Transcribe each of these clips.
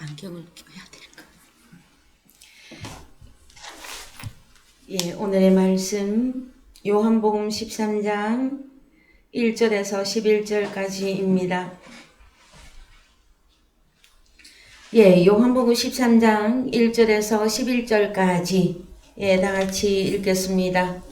안경을 껴야 될까? 예, 오늘의 말씀 요한복음 13장 1절에서 11절까지입니다. 예, 요한복음 13장 1절에서 11절까지 다 같이 읽겠습니다.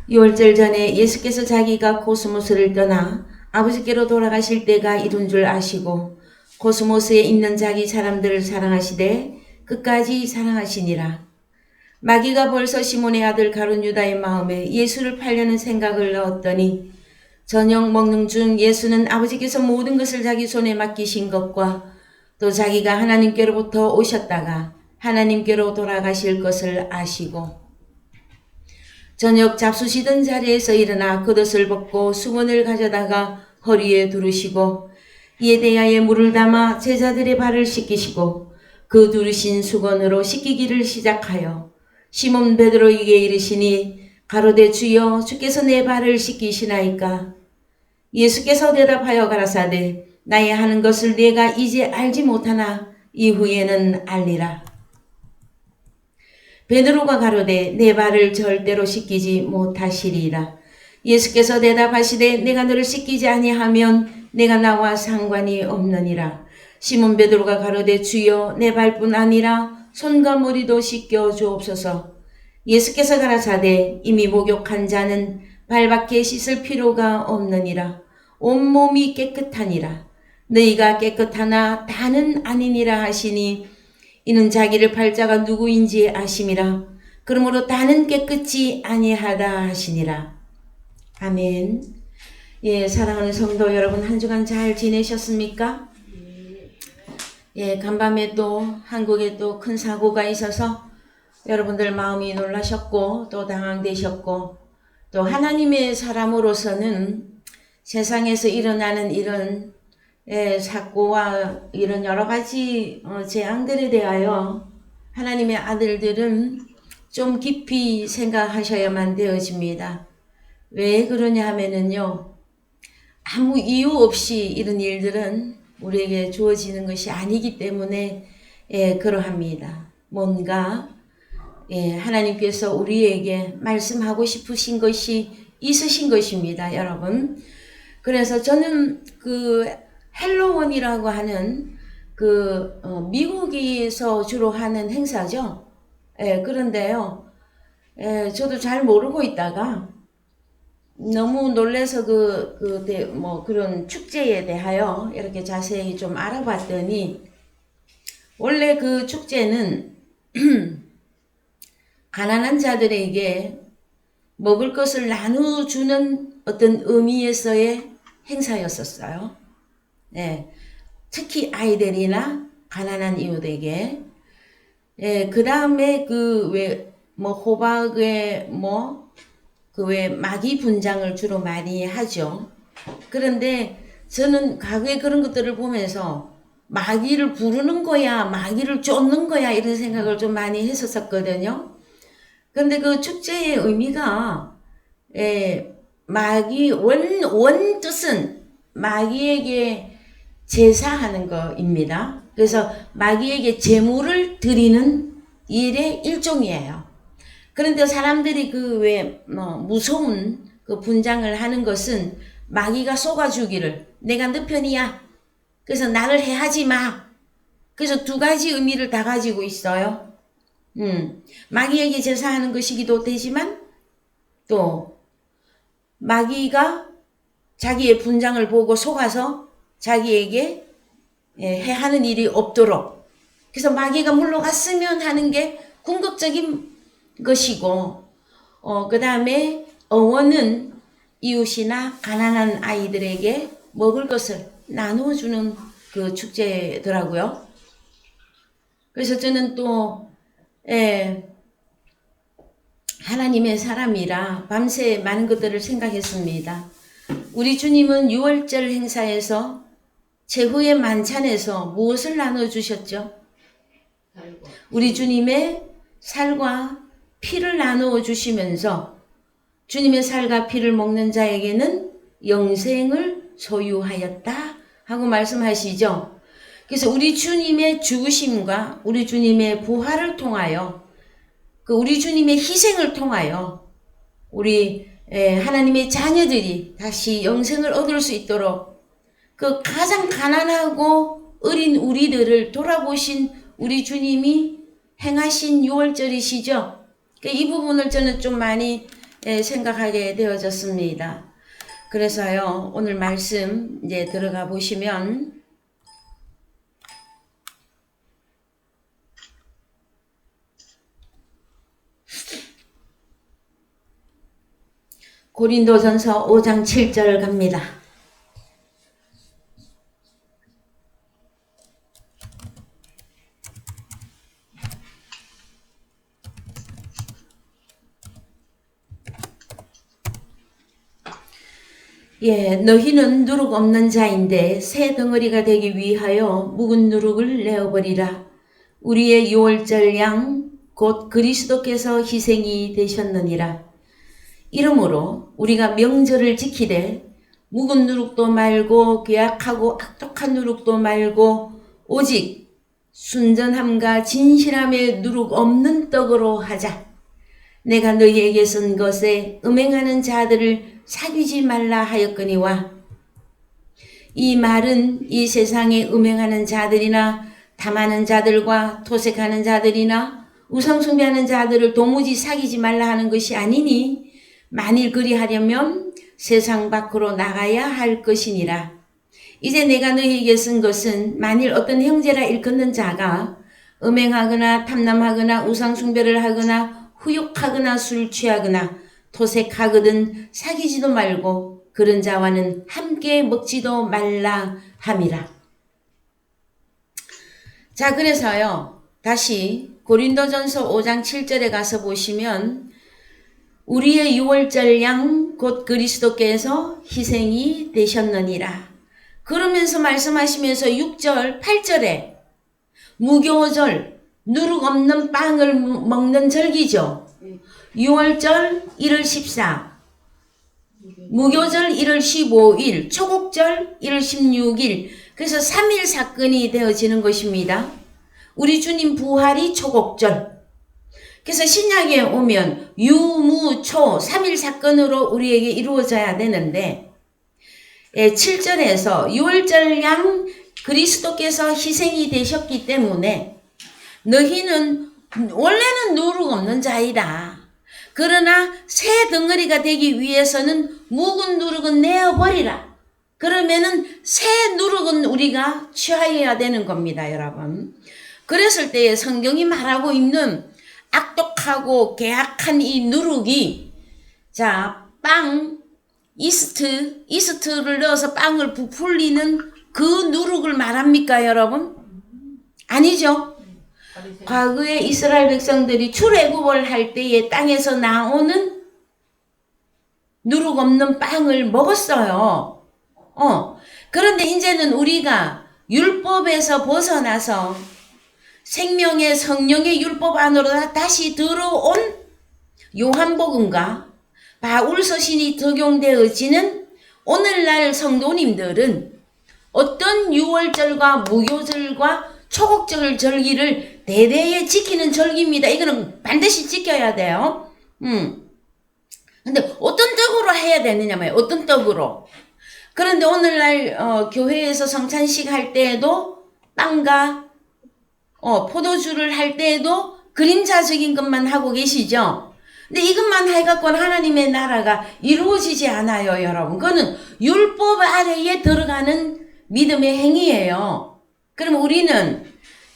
6월절 전에 예수께서 자기가 코스모스를 떠나 아버지께로 돌아가실 때가 이룬 줄 아시고 코스모스에 있는 자기 사람들을 사랑하시되 끝까지 사랑하시니라. 마귀가 벌써 시몬의 아들 가룟 유다의 마음에 예수를 팔려는 생각을 넣었더니 저녁 먹는 중 예수는 아버지께서 모든 것을 자기 손에 맡기신 것과 또 자기가 하나님께로부터 오셨다가 하나님께로 돌아가실 것을 아시고 저녁 잡수시던 자리에서 일어나 겉옷을 벗고 수건을 가져다가 허리에 두르시고 이에 대하여 물을 담아 제자들의 발을 씻기시고 그 두르신 수건으로 씻기기를 시작하여 시몬 베드로에게 이르시니 가로되 주여 주께서 내 발을 씻기시나이까. 예수께서 대답하여 가라사대 나의 하는 것을 네가 이제 알지 못하나 이후에는 알리라. 베드로가 가로되 내 발을 절대로 씻기지 못하시리라. 예수께서 대답하시되 내가 너를 씻기지 아니하면 내가 나와 상관이 없느니라. 시몬 베드로가 가로되 주여 내 발뿐 아니라 손과 머리도 씻겨 주옵소서. 예수께서 가라사대 이미 목욕한 자는 발밖에 씻을 필요가 없느니라. 온몸이 깨끗하니라. 너희가 깨끗하나 다는 아니니라 하시니 이는 자기를 팔 자가 누구인지 아심이라. 그러므로 다는 깨끗이 아니하다 하시니라. 아멘. 예, 사랑하는 성도 여러분, 한 주간 잘 지내셨습니까? 예, 간밤에 또 한국에 또 큰 사고가 있어서 여러분들 마음이 놀라셨고 또 당황되셨고 또 하나님의 사람으로서는 세상에서 일어나는 이런 사고와 이런 여러 가지 재앙들에 대하여 하나님의 아들들은 좀 깊이 생각하셔야만 되어집니다. 왜 그러냐 하면은요, 아무 이유 없이 이런 일들은 우리에게 주어지는 것이 아니기 때문에 그러합니다. 뭔가 하나님께서 우리에게 말씀하고 싶으신 것이 있으신 것입니다, 여러분. 그래서 저는 그 헬로원이라고 하는 미국에서 주로 하는 행사죠. 그런데요, 저도 잘 모르고 있다가 너무 놀라서 그런 축제에 대하여 이렇게 자세히 좀 알아봤더니 원래 그 축제는 가난한 자들에게 먹을 것을 나눠주는 어떤 의미에서의 행사였었어요. 특히 아이들이나 가난한 이웃에게. 그 다음에 호박에 마귀 분장을 주로 많이 하죠. 그런데 저는 과거에 그런 것들을 보면서 마귀를 부르는 거야, 마귀를 쫓는 거야, 이런 생각을 좀 많이 했었거든요. 그런데 그 축제의 의미가, 원 뜻은 마귀에게 제사하는 거입니다. 그래서 마귀에게 제물을 드리는 일의 일종이에요. 그런데 사람들이 무서운 그 분장을 하는 것은 마귀가 속아주기를, 내가 너 편이야. 그래서 나를 해하지 마. 그래서 두 가지 의미를 다 가지고 있어요. 마귀에게 제사하는 것이기도 되지만 또 마귀가 자기의 분장을 보고 속아서 자기에게 해하는 일이 없도록, 그래서 마귀가 물러갔으면 하는 게 궁극적인 것이고, 그 다음에 어원은 이웃이나 가난한 아이들에게 먹을 것을 나누어주는 그 축제더라고요. 그래서 저는 또 하나님의 사람이라 밤새 많은 것들을 생각했습니다. 우리 주님은 6월절 행사에서 최후의 만찬에서 무엇을 나눠주셨죠? 우리 주님의 살과 피를 나누어 주시면서 주님의 살과 피를 먹는 자에게는 영생을 소유하였다 하고 말씀하시죠. 그래서 우리 주님의 죽으심과 우리 주님의 부활을 통하여 그 우리 주님의 희생을 통하여 우리 하나님의 자녀들이 다시 영생을 얻을 수 있도록 그 가장 가난하고 어린 우리들을 돌아보신 우리 주님이 행하신 유월절이시죠. 이 부분을 저는 좀 많이 생각하게 되어졌습니다. 그래서요, 오늘 말씀 이제 들어가 보시면 고린도전서 5장 7절 갑니다. 너희는 누룩 없는 자인데 새 덩어리가 되기 위하여 묵은 누룩을 내어버리라. 우리의 유월절 양 곧 그리스도께서 희생이 되셨느니라. 이러므로 우리가 명절을 지키되 묵은 누룩도 말고 괴악하고 악독한 누룩도 말고 오직 순전함과 진실함의 누룩 없는 떡으로 하자. 내가 너희에게 쓴 것에 음행하는 자들을 사귀지 말라 하였거니와 이 말은 이 세상에 음행하는 자들이나 탐하는 자들과 토색하는 자들이나 우상숭배하는 자들을 도무지 사귀지 말라 하는 것이 아니니 만일 그리하려면 세상 밖으로 나가야 할 것이니라. 이제 내가 너희에게 쓴 것은 만일 어떤 형제라 일컫는 자가 음행하거나 탐남하거나 우상숭배를 하거나 후욕하거나 술 취하거나 토색하거든 사귀지도 말고 그런 자와는 함께 먹지도 말라 함이라. 자, 그래서요, 다시 고린도전서 5장 7절에 가서 보시면 우리의 유월절 양 곧 그리스도께서 희생이 되셨느니라. 그러면서 말씀하시면서 6절 8절에 무교절 누룩 없는 빵을 먹는 절기죠. 6월절 1월 14, 무교절 1월 15일, 초곡절 1월 16일. 그래서 3일 사건이 되어지는 것입니다. 우리 주님 부활이 초곡절. 그래서 신약에 오면 유, 무, 초 3일 사건으로 우리에게 이루어져야 되는데 7절에서 유월절 양 그리스도께서 희생이 되셨기 때문에 너희는 원래는 누룩 없는 자이다. 그러나 새 덩어리가 되기 위해서는 묵은 누룩은 내어버리라. 그러면은 새 누룩은 우리가 취하여야 되는 겁니다, 여러분. 그랬을 때에 성경이 말하고 있는 악독하고 괴악한 이 누룩이 빵, 이스트를 넣어서 빵을 부풀리는 그 누룩을 말합니까, 여러분? 아니죠. 과거에 이스라엘 백성들이 출애굽을 할 때에 땅에서 나오는 누룩 없는 빵을 먹었어요. 그런데 이제는 우리가 율법에서 벗어나서 생명의 성령의 율법 안으로 다시 들어온 요한복음과 바울서신이 적용되어지는 오늘날 성도님들은 어떤 유월절과 무교절과 초곡절 절기를 대대에 지키는 절기입니다. 이거는 반드시 지켜야 돼요. 근데 어떤 떡으로 해야 되느냐 말이에요. 어떤 떡으로. 그런데 오늘날 교회에서 성찬식 할 때에도 빵과 포도주를 할 때에도 그림자적인 것만 하고 계시죠. 근데 이것만 해갖고는 하나님의 나라가 이루어지지 않아요, 여러분. 그거는 율법 아래에 들어가는 믿음의 행위예요. 그럼 우리는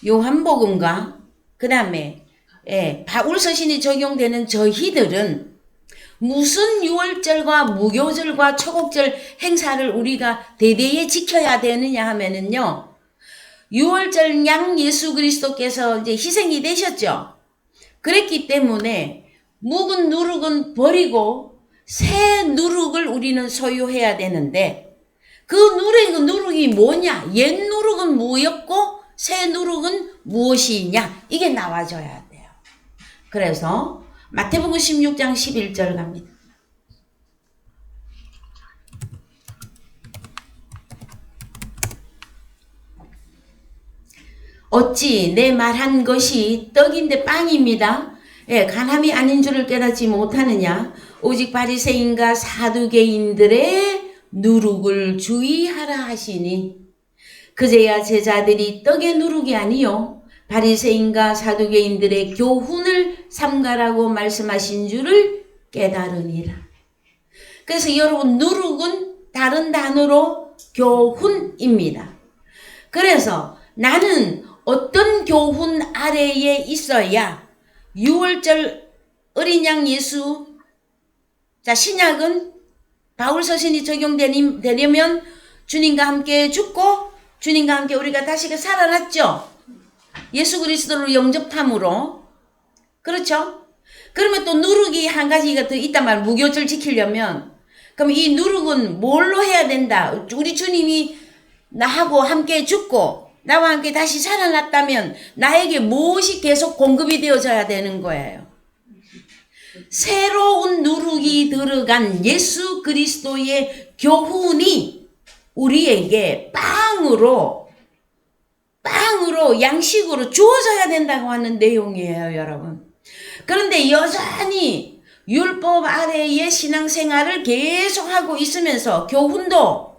요한복음과 그 다음에 바울서신이 적용되는 저희들은 무슨 유월절과 무교절과 초곡절 행사를 우리가 대대에 지켜야 되느냐 하면은요, 유월절 양 예수 그리스도께서 이제 희생이 되셨죠. 그랬기 때문에 묵은 누룩은 버리고 새 누룩을 우리는 소유해야 되는데 그 누룩이 뭐냐? 옛 누룩은 뭐였고 새 누룩은 무엇이냐? 이게 나와줘야 돼요. 그래서 마태복음 16장 11절 갑니다. 어찌 내 말한 것이 떡인데 빵입니다. 예, 간함이 아닌 줄을 깨닫지 못하느냐. 오직 바리새인과 사두개인들의 누룩을 주의하라 하시니 그제야 제자들이 떡의 누룩이 아니요 바리새인과 사두개인들의 교훈을 삼가라고 말씀하신 줄을 깨달으니라. 그래서 여러분, 누룩은 다른 단어로 교훈입니다. 그래서 나는 어떤 교훈 아래에 있어야 6월절 어린 양 예수, 자, 신약은 바울 서신이 적용되려면 주님과 함께 죽고 주님과 함께 우리가 다시 살아났죠. 예수 그리스도를 영접함으로. 그렇죠? 그러면 또 누룩이 한 가지가 더 있단 말이에요. 무교절 지키려면. 그럼 이 누룩은 뭘로 해야 된다? 우리 주님이 나하고 함께 죽고 나와 함께 다시 살아났다면 나에게 무엇이 계속 공급이 되어져야 되는 거예요? 새로운 누룩이 들어간 예수 그리스도의 교훈이 우리에게 빵으로 양식으로 주어져야 된다고 하는 내용이에요, 여러분. 그런데 여전히 율법 아래의 신앙생활을 계속하고 있으면서 교훈도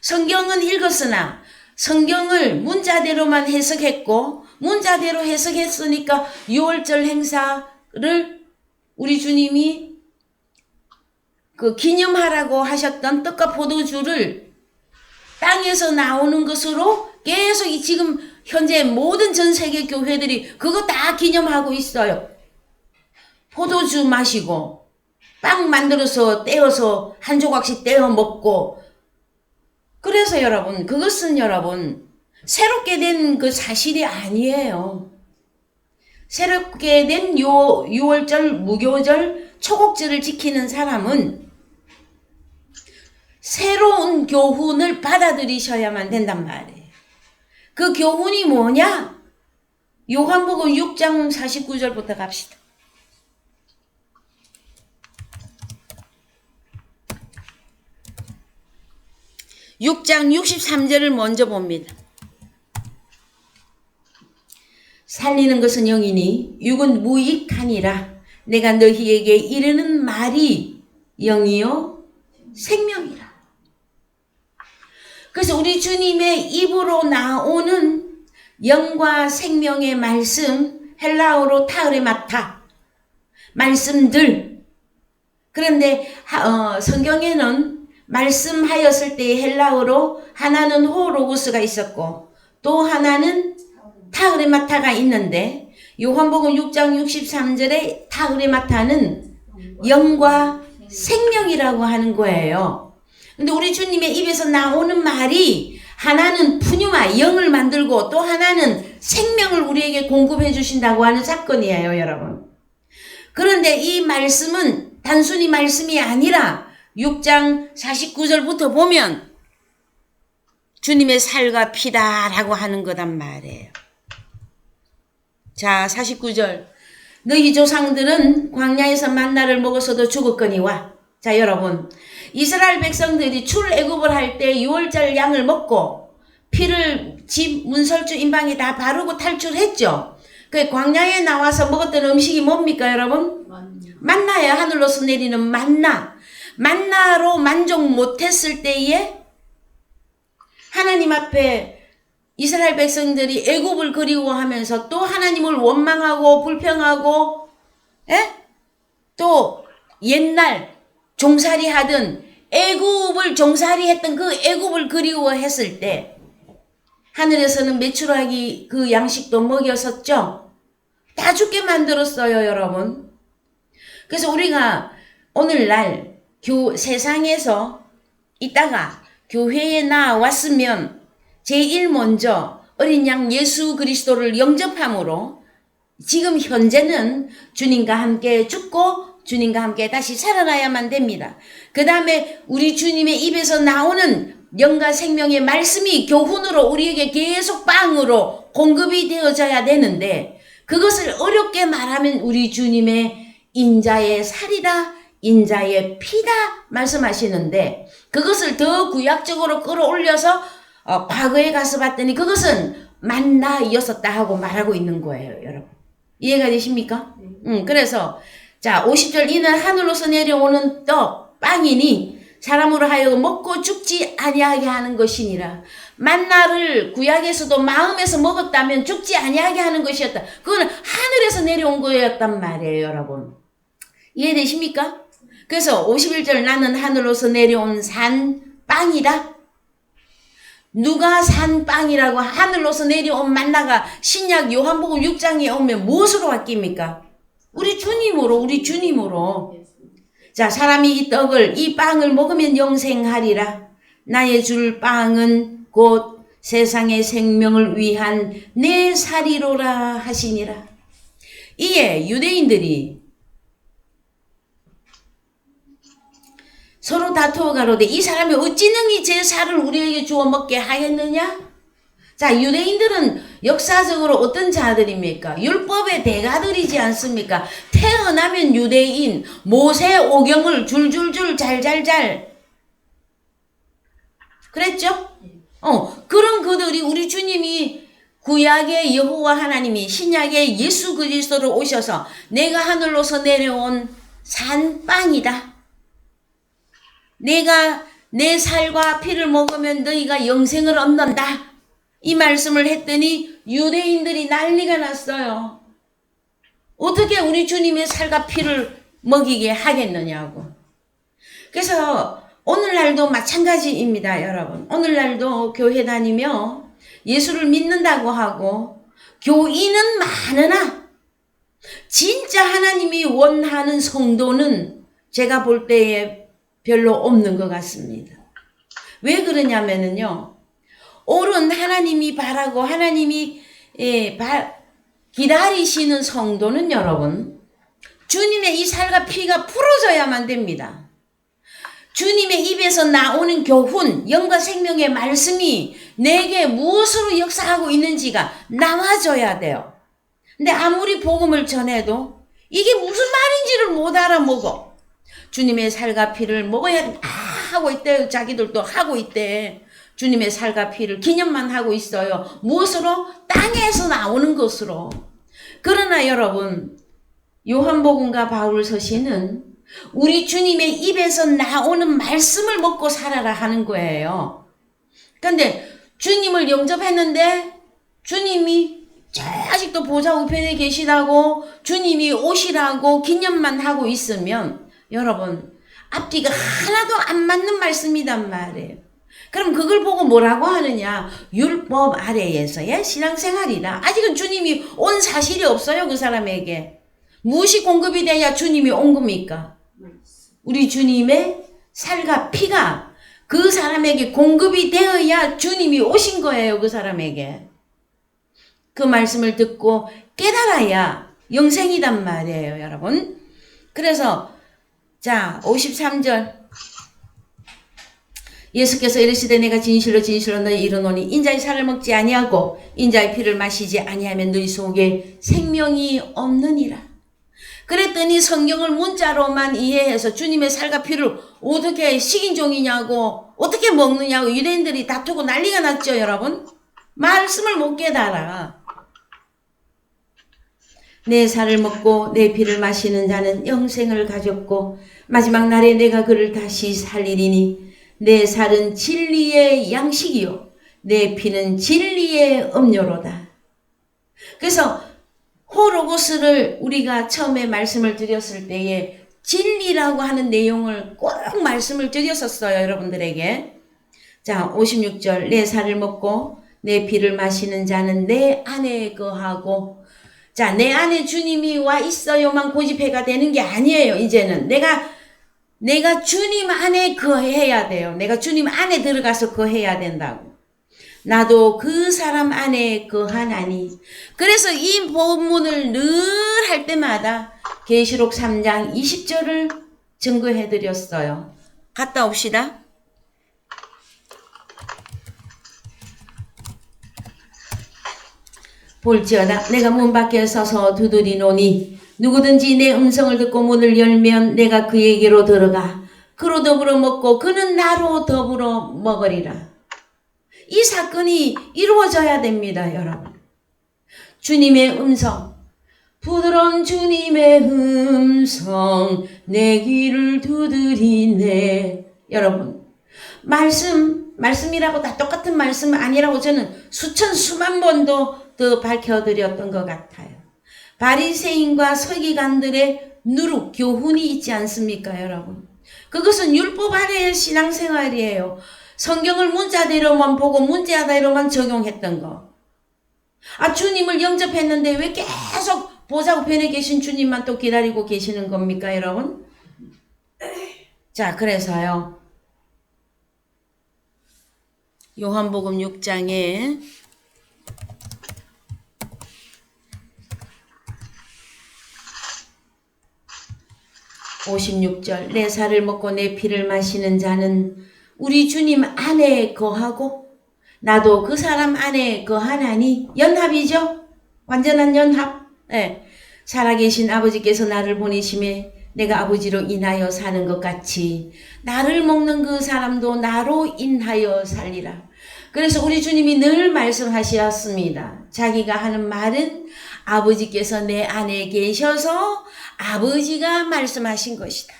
성경은 읽었으나 성경을 문자대로만 해석했고 문자대로 해석했으니까 6월절 행사를 우리 주님이 그 기념하라고 하셨던 떡과 포도주를 땅에서 나오는 것으로 계속 지금 현재 모든 전 세계 교회들이 그거 다 기념하고 있어요. 포도주 마시고 빵 만들어서 떼어서 한 조각씩 떼어 먹고. 그래서 여러분, 그것은 여러분 새롭게 된 그 사실이 아니에요. 새롭게 된 6월절, 무교절, 초곡절을 지키는 사람은 새로운 교훈을 받아들이셔야만 된단 말이에요. 그 교훈이 뭐냐? 요한복음 6장 49절부터 갑시다. 6장 63절을 먼저 봅니다. 살리는 것은 영이니 육은 무익하니라. 내가 너희에게 이르는 말이 영이요 생명이라. 그래서 우리 주님의 입으로 나오는 영과 생명의 말씀, 헬라어로 타흐레마타 말씀들. 그런데 성경에는 말씀하였을 때 헬라어로 하나는 호로고스가 있었고 또 하나는 타흐레마타가 있는데 요한복음 6장 63절에 타흐레마타는 영과 생명이라고 하는 거예요. 근데 우리 주님의 입에서 나오는 말이 하나는 푸뉴마, 영을 만들고 또 하나는 생명을 우리에게 공급해 주신다고 하는 사건이에요, 여러분. 그런데 이 말씀은 단순히 말씀이 아니라 6장 49절부터 보면 주님의 살과 피다라고 하는 거단 말이에요. 자, 49절. 너희 조상들은 광야에서 만나를 먹어서도 죽었거니와. 자, 여러분. 이스라엘 백성들이 출애굽을 할 때 6월절 양을 먹고 피를 집 문설주 임방에 다 바르고 탈출했죠. 그 광야에 나와서 먹었던 음식이 뭡니까, 여러분? 만나예요. 하늘로서 내리는 만나. 만나로 만족 못했을 때에 하나님 앞에 이스라엘 백성들이 애굽을 그리워하면서 또 하나님을 원망하고 불평하고, 또 옛날 종살이 하던 애굽을 종살이 했던 그 애굽을 그리워했을 때 하늘에서는 메추라기 그 양식도 먹였었죠. 다 죽게 만들었어요, 여러분. 그래서 우리가 오늘날 세상에서 있다가 교회에 나왔으면 제일 먼저 어린 양 예수 그리스도를 영접함으로 지금 현재는 주님과 함께 죽고 주님과 함께 다시 살아나야만 됩니다. 그 다음에 우리 주님의 입에서 나오는 영과 생명의 말씀이 교훈으로 우리에게 계속 빵으로 공급이 되어져야 되는데 그것을 어렵게 말하면 우리 주님의 인자의 살이다, 인자의 피다 말씀하시는데 그것을 더 구약적으로 끌어올려서 과거에 가서 봤더니 그것은 만나였었다 하고 말하고 있는 거예요, 여러분. 이해가 되십니까? 그래서 자 50절 이는 하늘로서 내려오는 떡 빵이니 사람으로 하여금 먹고 죽지 아니하게 하는 것이니라. 만나를 구약에서도 마음에서 먹었다면 죽지 아니하게 하는 것이었다. 그거는 하늘에서 내려온 거였단 말이에요, 여러분. 이해되십니까? 그래서 51절 나는 하늘로서 내려온 산 빵이다. 누가 산 빵이라고 하늘로서 내려온 만나가 신약 요한복음 6장에 오면 무엇으로 바뀝니까? 우리 주님으로. 자, 사람이 이 떡을, 이 빵을 먹으면 영생하리라. 나의 줄 빵은 곧 세상의 생명을 위한 내 살이로라 하시니라. 이에 유대인들이 서로 다투어 가로되 이 사람이 어찌 능히 제 살을 우리에게 주어 먹게 하였느냐? 자, 유대인들은 역사적으로 어떤 자들입니까? 율법의 대가들이지 않습니까? 태어나면 유대인, 모세 오경을 줄줄줄 잘잘잘 그랬죠? 그런 그들이 우리 주님이 구약의 여호와 하나님이 신약의 예수 그리스도로 오셔서 내가 하늘로서 내려온 산빵이다. 내가 내 살과 피를 먹으면 너희가 영생을 얻는다. 이 말씀을 했더니 유대인들이 난리가 났어요. 어떻게 우리 주님의 살과 피를 먹이게 하겠느냐고. 그래서 오늘날도 마찬가지입니다, 여러분. 오늘날도 교회 다니며 예수를 믿는다고 하고 교인은 많으나 진짜 하나님이 원하는 성도는 제가 볼 때에 별로 없는 것 같습니다. 왜 그러냐면요. 옳은 하나님이 바라고 하나님이 기다리시는 성도는 여러분 주님의 이 살과 피가 풀어져야만 됩니다. 주님의 입에서 나오는 교훈, 영과 생명의 말씀이 내게 무엇으로 역사하고 있는지가 나와줘야 돼요. 근데 아무리 복음을 전해도 이게 무슨 말인지를 못 알아먹어. 주님의 살과 피를 먹어야 하고 있대요. 자기들도 하고 있대. 주님의 살과 피를 기념만 하고 있어요. 무엇으로? 땅에서 나오는 것으로. 그러나 여러분 요한복음과 바울서신은 우리 주님의 입에서 나오는 말씀을 먹고 살아라 하는 거예요. 그런데 주님을 영접했는데 주님이 아직도 보좌 우편에 계시다고 주님이 오시라고 기념만 하고 있으면 여러분 앞뒤가 하나도 안 맞는 말씀이란 말이에요. 그럼 그걸 보고 뭐라고 하느냐? 율법 아래에서의 신앙생활이다. 아직은 주님이 온 사실이 없어요. 그 사람에게. 무엇이 공급이 돼야 주님이 온 겁니까? 우리 주님의 살과 피가 그 사람에게 공급이 되어야 주님이 오신 거예요. 그 사람에게. 그 말씀을 듣고 깨달아야 영생이란 말이에요. 여러분. 그래서 자 53절 예수께서 이르시되 내가 진실로 너희 이르노니 인자의 살을 먹지 아니하고 인자의 피를 마시지 아니하면 너희 속에 생명이 없느니라. 그랬더니 성경을 문자로만 이해해서 주님의 살과 피를 어떻게 식인종이냐고 어떻게 먹느냐고 유대인들이 다투고 난리가 났죠. 여러분. 말씀을 못 깨달아. 내 살을 먹고 내 피를 마시는 자는 영생을 가졌고 마지막 날에 내가 그를 다시 살리리니 내 살은 진리의 양식이요 내 피는 진리의 음료로다. 그래서 호로고스를 우리가 처음에 말씀을 드렸을 때에 진리라고 하는 내용을 꼭 말씀을 드렸었어요. 여러분들에게. 자 56절 내 살을 먹고 내 피를 마시는 자는 내 안에 거하고 자 내 안에 주님이 와 있어요만 고집해가 되는 게 아니에요. 이제는 내가 주님 안에 거해야 돼요. 내가 주님 안에 들어가서 거해야 된다고. 나도 그 사람 안에 거하나니. 그래서 이 본문을 늘 할 때마다 계시록 3장 20절을 증거해 드렸어요. 갔다 옵시다. 볼지어다 내가 문 밖에 서서 두드리노니 누구든지 내 음성을 듣고 문을 열면 내가 그에게로 들어가 그로 더불어 먹고 그는 나로 더불어 먹으리라. 이 사건이 이루어져야 됩니다, 여러분. 주님의 음성, 부드러운 주님의 음성 내 귀를 두드리네. 여러분, 말씀이라고 다 똑같은 말씀 아니라고 저는 수만 번도 더 밝혀드렸던 것 같아요. 바리새인과 서기관들의 누룩, 교훈이 있지 않습니까, 여러분? 그것은 율법 아래의 신앙생활이에요. 성경을 문자대로만 보고 문자대로만 적용했던 거. 주님을 영접했는데 왜 계속 보좌 우편에 계신 주님만 또 기다리고 계시는 겁니까, 여러분? 자, 그래서요. 요한복음 6장에 56절 내 살을 먹고 내 피를 마시는 자는 우리 주님 안에 거하고 나도 그 사람 안에 거하나니. 연합이죠. 완전한 연합. 네. 살아계신 아버지께서 나를 보내심에 내가 아버지로 인하여 사는 것 같이 나를 먹는 그 사람도 나로 인하여 살리라. 그래서 우리 주님이 늘 말씀하셨습니다. 자기가 하는 말은 아버지께서 내 안에 계셔서 아버지가 말씀하신 것이다.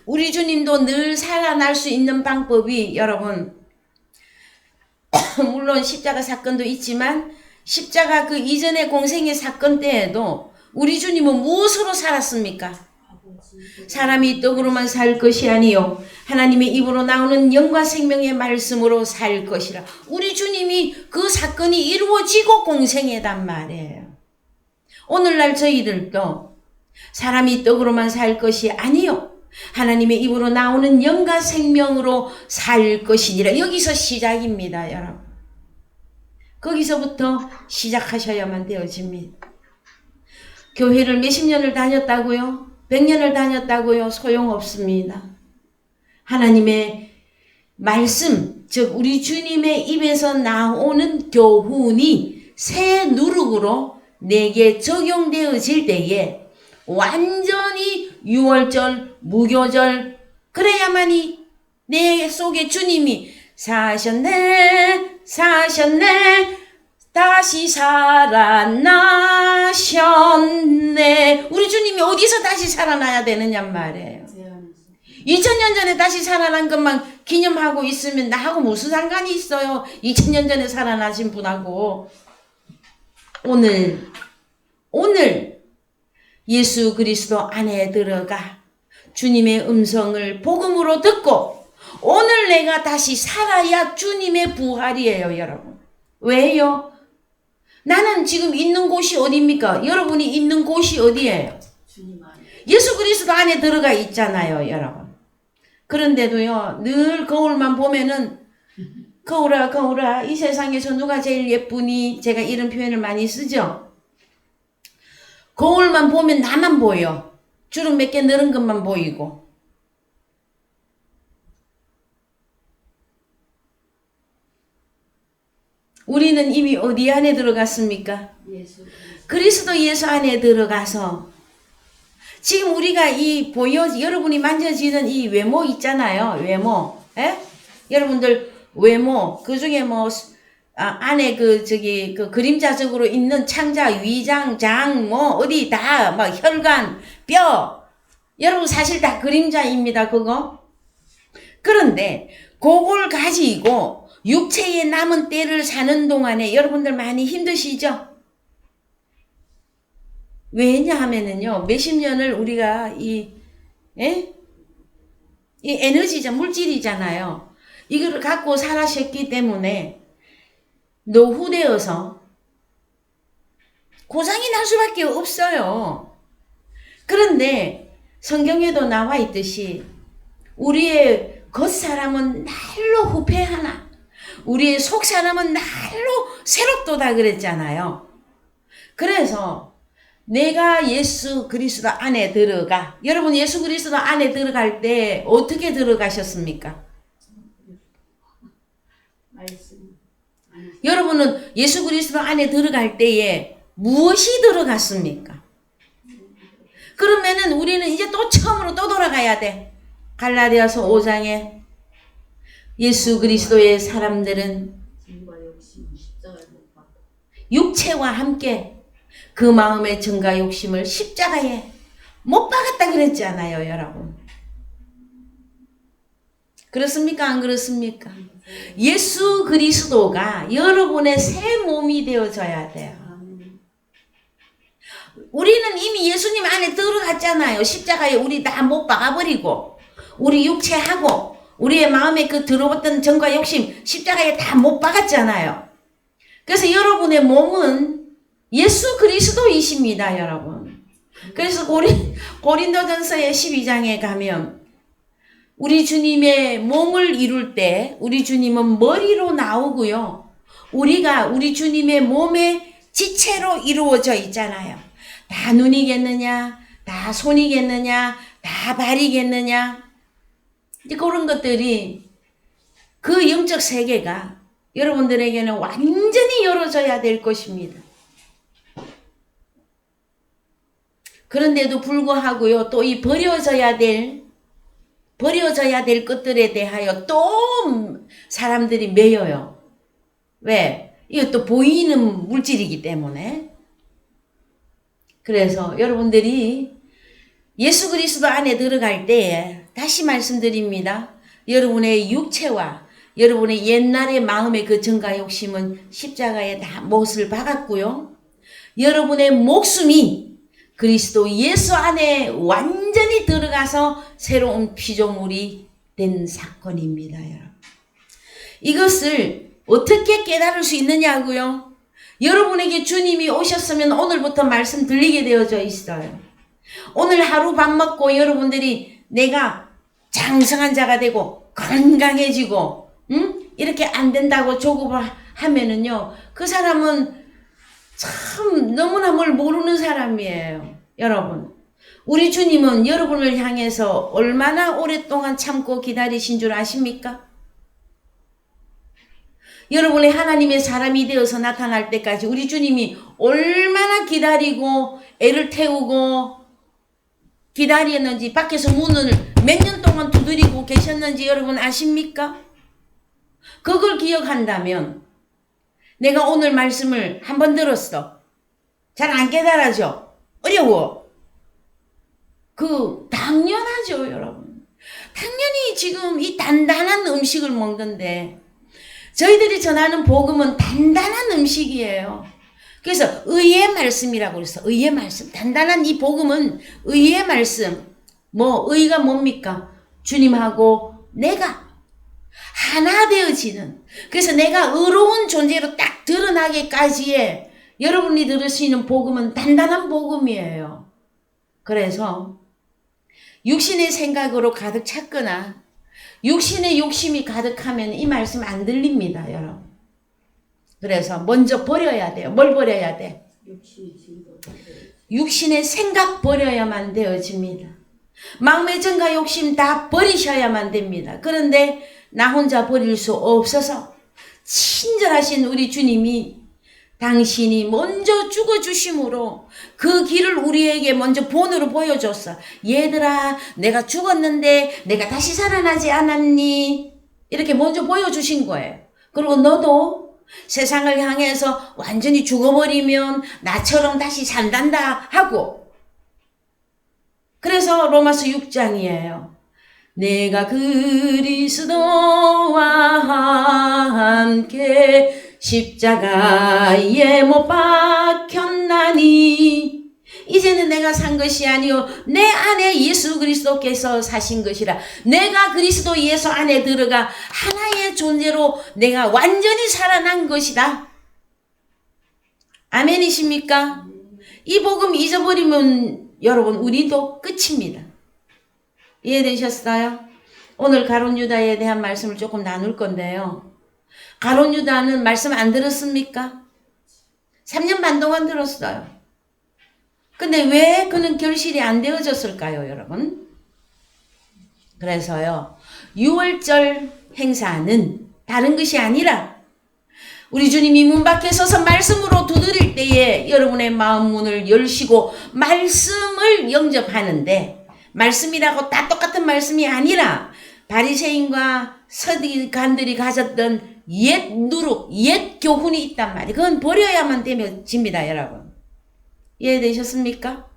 우리 주님도 늘 살아날 수 있는 방법이 여러분 물론 십자가 사건도 있지만 십자가 그 이전의 공생의 사건 때에도 우리 주님은 무엇으로 살았습니까? 사람이 떡으로만 살 것이 아니요 하나님의 입으로 나오는 영과 생명의 말씀으로 살 것이라. 우리 주님이 그 사건이 이루어지고 공생애단 말이에요. 오늘날 저희들도 사람이 떡으로만 살 것이 아니요 하나님의 입으로 나오는 영과 생명으로 살 것이니라. 여기서 시작입니다, 여러분. 거기서부터 시작하셔야만 되어집니다. 교회를 몇십 년을 다녔다고요? 100년을 다녔다고요? 소용없습니다. 하나님의 말씀, 즉 우리 주님의 입에서 나오는 교훈이 새 누룩으로 내게 적용되어질 때에 완전히 유월절, 무교절 그래야만이 내 속에 주님이 사셨네 다시 살아나셨네. 우리 주님이 어디서 다시 살아나야 되느냐 말이에요. 2000년 전에 다시 살아난 것만 기념하고 있으면 나하고 무슨 상관이 있어요. 2000년 전에 살아나신 분하고. 오늘 예수 그리스도 안에 들어가 주님의 음성을 복음으로 듣고 오늘 내가 다시 살아야 주님의 부활이에요, 여러분. 왜요? 나는 지금 있는 곳이 어디입니까? 여러분이 있는 곳이 어디예요? 예수 그리스도 안에 들어가 있잖아요, 여러분. 그런데도요, 늘 거울만 보면은 거울아 이 세상에서 누가 제일 예쁘니? 제가 이런 표현을 많이 쓰죠. 거울만 보면 나만 보여. 주름 몇 개 늘은 것만 보이고. 우리는 이미 어디 안에 들어갔습니까? 그리스도 예수 안에 들어가서 지금 우리가 여러분이 만져지는 이 외모 있잖아요. 외모. 예? 여러분들 외모 그 중에 안에 그 그림자적으로 있는 창자, 위장, 장, 어디 다 혈관, 뼈. 여러분 사실 다 그림자입니다. 그거. 그런데 그걸 가지고 육체의 남은 때를 사는 동안에 여러분들 많이 힘드시죠? 왜냐하면은요, 몇십 년을 우리가 이 에너지죠, 물질이잖아요. 이거를 갖고 살아셨기 때문에 노후되어서 고장이 날 수밖에 없어요. 그런데 성경에도 나와 있듯이 우리의 겉사람은 날로 후패하나 우리의 속사람은 날로 새롭도다 그랬잖아요. 그래서 내가 예수 그리스도 안에 들어가. 여러분 예수 그리스도 안에 들어갈 때 어떻게 들어가셨습니까? 여러분은 예수 그리스도 안에 들어갈 때에 무엇이 들어갔습니까? 그러면은 우리는 이제 또 처음으로 또 돌아가야 돼. 갈라디아서 5장에 예수 그리스도의 사람들은 육체와 함께 그 마음의 증가 욕심을 십자가에 못 박았다 그랬잖아요, 여러분. 그렇습니까? 안 그렇습니까? 예수 그리스도가 여러분의 새 몸이 되어져야 돼요. 우리는 이미 예수님 안에 들어갔잖아요. 십자가에 우리 다 못 박아버리고 우리 육체하고 우리의 마음에 그 들어왔던 정과 욕심 십자가에 다 못 박았잖아요. 그래서 여러분의 몸은 예수 그리스도이십니다, 여러분. 그래서 고린도전서의 12장에 가면 우리 주님의 몸을 이룰 때 우리 주님은 머리로 나오고요. 우리가 우리 주님의 몸의 지체로 이루어져 있잖아요. 다 눈이겠느냐, 다 손이겠느냐, 다 발이겠느냐. 이제 그런 것들이 그 영적 세계가 여러분들에게는 완전히 열어져야 될 것입니다. 그런데도 불구하고요, 또 이 버려져야 될 것들에 대하여 또 사람들이 매여요. 왜? 이것도 보이는 물질이기 때문에. 그래서 여러분들이 예수 그리스도 안에 들어갈 때에 다시 말씀드립니다. 여러분의 육체와 여러분의 옛날의 마음의 그 정가 욕심은 십자가에 다 못을 박았고요. 여러분의 목숨이 그리스도 예수 안에 완전히 들어가서 새로운 피조물이 된 사건입니다, 여러분. 이것을 어떻게 깨달을 수 있느냐고요? 여러분에게 주님이 오셨으면 오늘부터 말씀 들리게 되어져 있어요. 오늘 하루 밥 먹고 여러분들이 내가 장성한 자가 되고 건강해지고 이렇게 안 된다고 조급을 하면은요, 그 사람은 참 너무나 뭘 모르는 사람이에요. 여러분, 우리 주님은 여러분을 향해서 얼마나 오랫동안 참고 기다리신 줄 아십니까? 여러분의 하나님의 사람이 되어서 나타날 때까지 우리 주님이 얼마나 기다리고 애를 태우고 기다렸는지, 밖에서 문을 몇 년 동안 두드리고 계셨는지 여러분 아십니까? 그걸 기억한다면 내가 오늘 말씀을 한번 들었어. 잘 안 깨달아져. 어려워. 당연하죠, 여러분. 당연히 지금 이 단단한 음식을 먹는데 저희들이 전하는 복음은 단단한 음식이에요. 그래서 의의 말씀이라고 그래서 의의 말씀. 단단한 이 복음은 의의 말씀. 의가 뭡니까? 주님하고 내가 하나 되어지는, 그래서 내가 의로운 존재로 딱 드러나기까지의 여러분이 들으시는 복음은 단단한 복음이에요. 그래서 육신의 생각으로 가득 찼거나 육신의 욕심이 가득하면 이 말씀 안 들립니다, 여러분. 그래서 먼저 버려야 돼요. 뭘 버려야 돼? 육신의 생각 버려야만 되어집니다. 마음의 정과 욕심 다 버리셔야만 됩니다. 그런데 나 혼자 버릴 수 없어서 친절하신 우리 주님이 당신이 먼저 죽어주심으로 그 길을 우리에게 먼저 본으로 보여줬어. 얘들아, 내가 죽었는데 내가 다시 살아나지 않았니? 이렇게 먼저 보여주신 거예요. 그리고 너도 세상을 향해서 완전히 죽어버리면 나처럼 다시 산단다 하고. 그래서 로마서 6장이에요. 내가 그리스도와 함께 십자가에 못 박혔나니 이제는 내가 산 것이 아니요 내 안에 예수 그리스도께서 사신 것이라. 내가 그리스도 예수 안에 들어가 하나의 존재로 내가 완전히 살아난 것이다. 아멘이십니까? 이 복음 잊어버리면 여러분 우리도 끝입니다. 이해되셨어요? 오늘 가룟 유다에 대한 말씀을 조금 나눌 건데요. 가룟 유다는 말씀 안 들었습니까? 3년 반 동안 들었어요. 근데 왜 그는 결실이 안 되어졌을까요, 여러분? 그래서요, 6월절 행사는 다른 것이 아니라 우리 주님이 문 밖에 서서 말씀으로 두드릴 때에 여러분의 마음 문을 열시고 말씀을 영접하는데, 말씀이라고 다 똑같은 말씀이 아니라 바리새인과 서기관들이 가졌던 옛 누룩, 옛 교훈이 있단 말이에요. 그건 버려야만 됩니다, 여러분. 이해되셨습니까?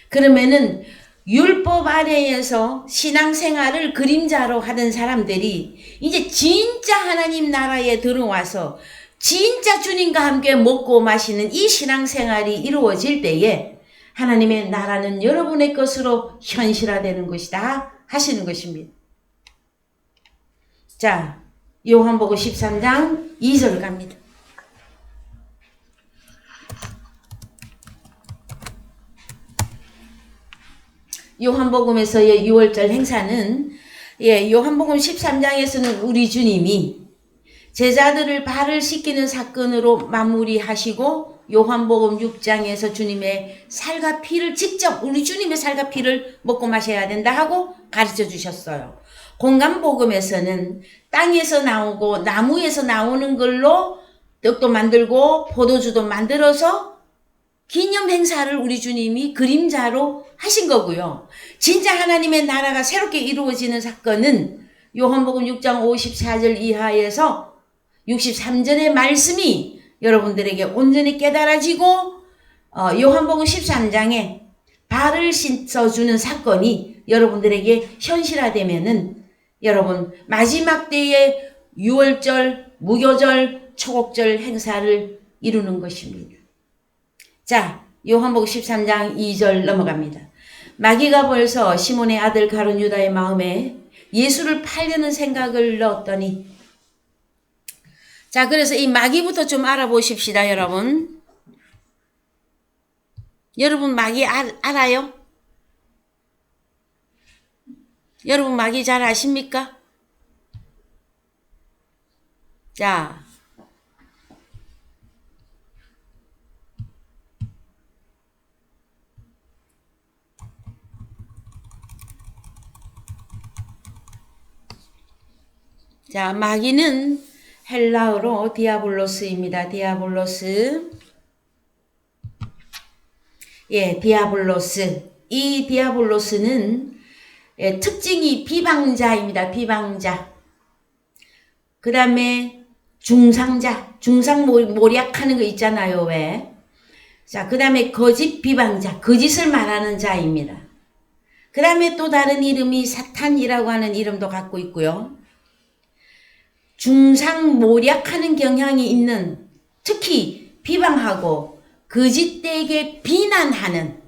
그러면은 율법 아래에서 신앙생활을 그림자로 하던 사람들이 이제 진짜 하나님 나라에 들어와서 진짜 주님과 함께 먹고 마시는 이 신앙생활이 이루어질 때에 하나님의 나라는 여러분의 것으로 현실화되는 것이다 하시는 것입니다. 자, 요한복음 13장 2절 갑니다. 요한복음에서의 6월절 행사는 요한복음 13장에서는 우리 주님이 제자들을 발을 씻기는 사건으로 마무리하시고 요한복음 6장에서 주님의 살과 피를 직접 우리 주님의 살과 피를 먹고 마셔야 된다 하고 가르쳐 주셨어요. 공간복음에서는 땅에서 나오고 나무에서 나오는 걸로 떡도 만들고 포도주도 만들어서 기념 행사를 우리 주님이 그림자로 하신 거고요. 진짜 하나님의 나라가 새롭게 이루어지는 사건은 요한복음 6장 54절 이하에서 63절의 말씀이 여러분들에게 온전히 깨달아지고 요한복음 13장에 발을 씻어주는 사건이 여러분들에게 현실화되면은 여러분 마지막 때의 6월절, 무교절, 초곡절 행사를 이루는 것입니다. 자, 요한복음 13장 2절 넘어갑니다. 마귀가 벌써 시몬의 아들 가룟 유다의 마음에 예수를 팔려는 생각을 넣었더니 자, 그래서 이 마귀부터 좀 알아보십시다, 여러분. 여러분 마귀 알아요? 여러분 마귀 잘 아십니까? 자, 마귀는 헬라어로 디아블로스입니다. 디아블로스. 디아블로스. 이 디아블로스는 특징이 비방자입니다. 비방자. 그 다음에 중상자. 중상모략하는 거 있잖아요. 왜? 자, 그 다음에 거짓 비방자. 거짓을 말하는 자입니다. 그 다음에 또 다른 이름이 사탄이라고 하는 이름도 갖고 있고요. 중상모략하는 경향이 있는, 특히 비방하고 거짓되게 비난하는.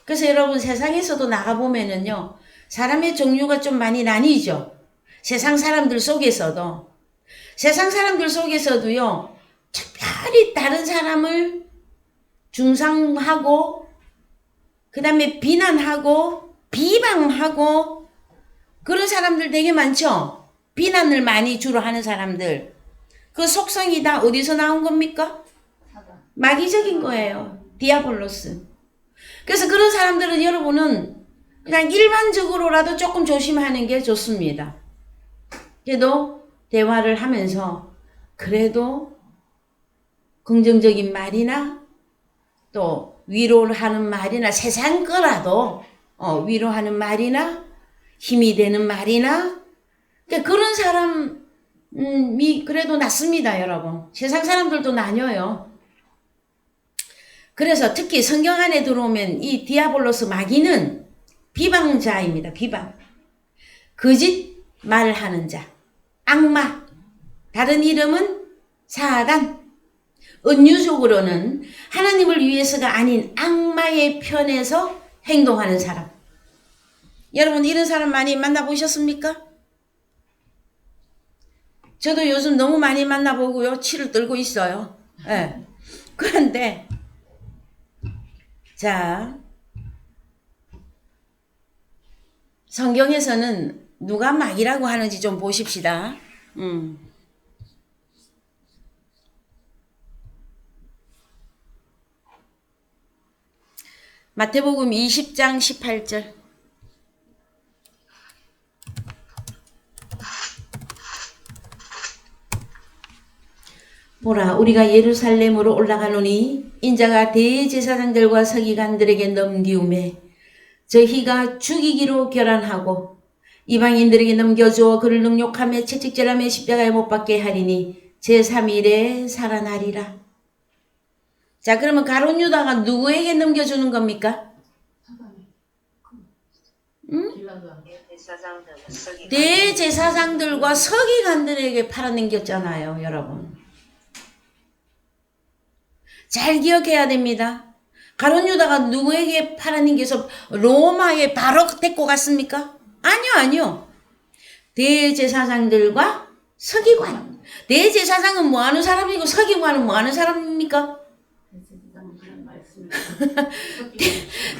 그래서 여러분 세상에서도 나가보면은요, 사람의 종류가 좀 많이 나뉘죠. 세상 사람들 속에서도요, 특별히 다른 사람을 중상하고, 그 다음에 비난하고, 비방하고, 그런 사람들 되게 많죠? 비난을 많이 주로 하는 사람들. 그 속성이 다 어디서 나온 겁니까? 마귀적인 거예요. 디아블로스. 그래서 그런 사람들은 여러분은 그냥 일반적으로라도 조금 조심하는 게 좋습니다. 그래도 대화를 하면서 그래도 긍정적인 말이나 또 위로를 하는 말이나 세상 거라도 위로하는 말이나 힘이 되는 말이나 그런 사람이 그래도 낫습니다, 여러분. 세상 사람들도 나뉘어요. 그래서 특히 성경 안에 들어오면 이 디아블로스 마귀는 비방자입니다. 비방. 거짓 말을 하는 자. 악마. 다른 이름은 사단. 은유적으로는 하나님을 위해서가 아닌 악마의 편에서 행동하는 사람. 여러분 이런 사람 많이 만나보셨습니까? 저도 요즘 너무 많이 만나보고요. 치를 떨고 있어요. 네. 그런데 자, 성경에서는 누가 마귀라고 하는지 좀 보십시다. 마태복음 20장 18절. 보라, 우리가 예루살렘으로 올라가노니 인자가 대제사장들과 서기관들에게 넘기움에 저희가 죽이기로 결안하고 이방인들에게 넘겨주어 그를 능욕하며 채찍질하며 십자가에 못 박게 하리니 제3일에 살아나리라. 자, 그러면 가룟 유다가 누구에게 넘겨주는 겁니까? 응? 대제사장들과 서기관들에게 팔아넘겼잖아요, 여러분. 잘 기억해야 됩니다. 가룟 유다가 누구에게 팔아넘겨서 로마에 바로 데리고 갔습니까? 아니요. 대제사장들과 서기관. 대제사장은 뭐 하는 사람이고 서기관은 뭐 하는 사람입니까?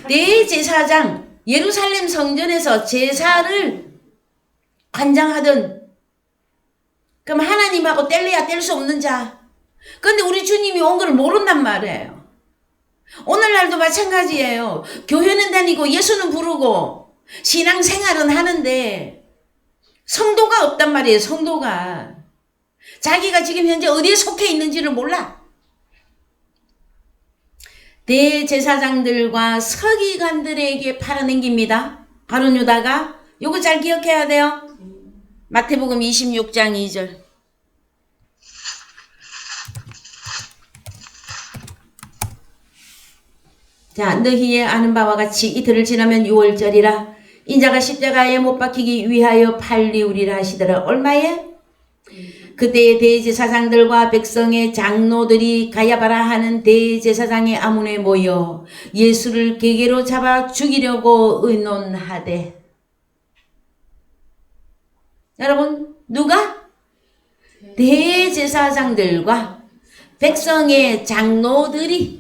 대제사장, 예루살렘 성전에서 제사를 관장하던, 그럼 하나님하고 뗄래야 뗄 수 없는 자. 근데 우리 주님이 온 걸 모른단 말이에요. 오늘날도 마찬가지예요. 교회는 다니고 예수는 부르고 신앙생활은 하는데 성도가 없단 말이에요. 성도가. 자기가 지금 현재 어디에 속해 있는지를 몰라. 대제사장들과 서기관들에게 팔아넘깁니다. 가룟 유다가. 요거 잘 기억해야 돼요. 마태복음 26장 2절. 자, 너희의 아는 바와 같이 이틀을 지나면 6월절이라 인자가 십자가에 못 박히기 위하여 팔리우리라 하시더라. 얼마에? 그때의 대제사장들과 백성의 장로들이 가야바라 하는 대제사장의 아문에 모여 예수를 계계로 잡아 죽이려고 의논하되. 여러분, 누가? 대제사장들과 백성의 장로들이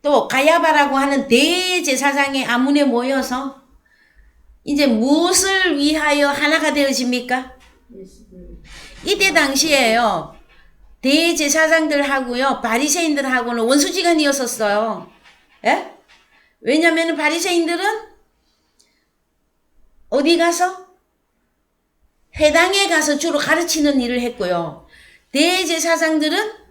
또 가야바라고 하는 대제사장의 아문에 모여서 이제 무엇을 위하여 하나가 되어집니까? 이때 당시에요. 대제사장들하고요, 바리새인들하고는 원수지간이었었어요. 예? 왜냐하면 바리새인들은 어디 가서? 회당에 가서 주로 가르치는 일을 했고요. 대제사장들은